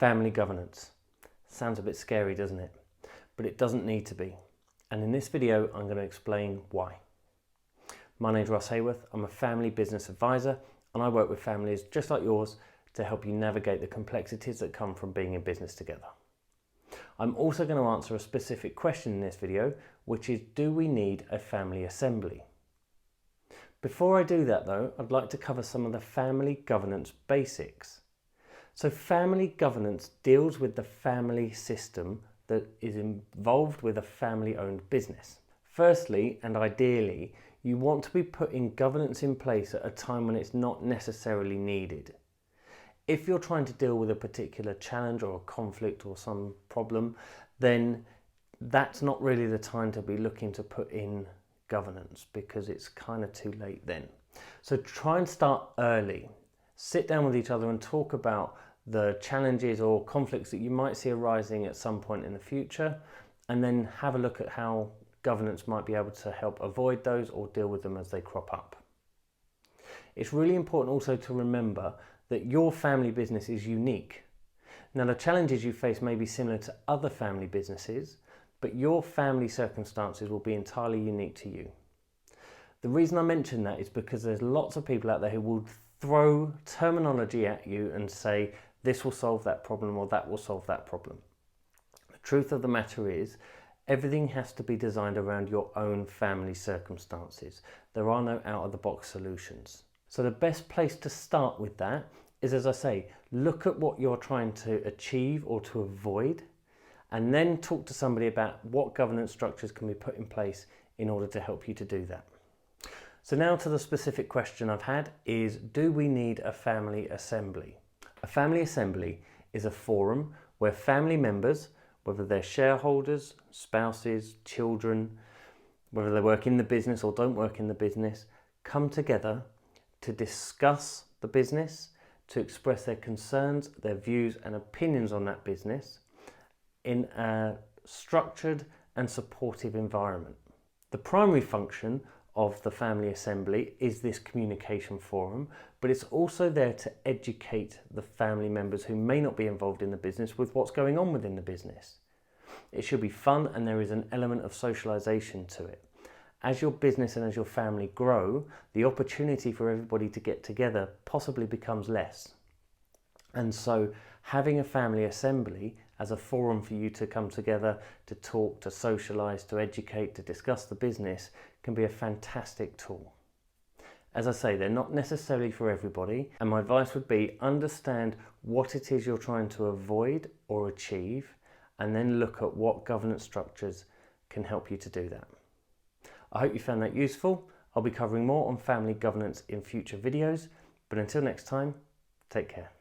Family governance. Sounds a bit scary, doesn't it? But it doesn't need to be. And in this video, I'm going to explain why. My name's Russ Hayworth. I'm a family business advisor, and I work with families just like yours to help you navigate the complexities that come from being in business together. I'm also going to answer a specific question in this video, which is, do we need a family assembly? Before I do that though, I'd like to cover some of the family governance basics. So family governance deals with the family system that is involved with a family-owned business. Firstly, and ideally, you want to be putting governance in place at a time when it's not necessarily needed. If you're trying to deal with a particular challenge or a conflict or some problem, then that's not really the time to be looking to put in governance, because it's kind of too late then. So try and start early. Sit down with each other and talk about the challenges or conflicts that you might see arising at some point in the future, and then have a look at how governance might be able to help avoid those or deal with them as they crop up. It's really important also to remember that your family business is unique. Now, the challenges you face may be similar to other family businesses, but your family circumstances will be entirely unique to you. The reason I mention that is because there's lots of people out there who will throw terminology at you and say, this will solve that problem or that will solve that problem. The truth of the matter is, everything has to be designed around your own family circumstances. There are no out-of-the-box solutions. So the best place to start with that is, as I say, look at what you're trying to achieve or to avoid, and then talk to somebody about what governance structures can be put in place in order to help you to do that. So now to the specific question I've had is, do we need a family assembly? A family assembly is a forum where family members, whether they're shareholders, spouses, children, whether they work in the business or don't work in the business, come together to discuss the business, to express their concerns, their views and opinions on that business in a structured and supportive environment. The primary function of the family assembly is this communication forum, but it's also there to educate the family members who may not be involved in the business with what's going on within the business. It should be fun, and there is an element of socialization to it. As your business and as your family grow, the opportunity for everybody to get together possibly becomes less. And so having a family assembly as a forum for you to come together, to talk, to socialize, to educate, to discuss the business can be a fantastic tool. As I say, they're not necessarily for everybody, and my advice would be understand what it is you're trying to avoid or achieve, and then look at what governance structures can help you to do that. I hope you found that useful. I'll be covering more on family governance in future videos, but until next time, take care.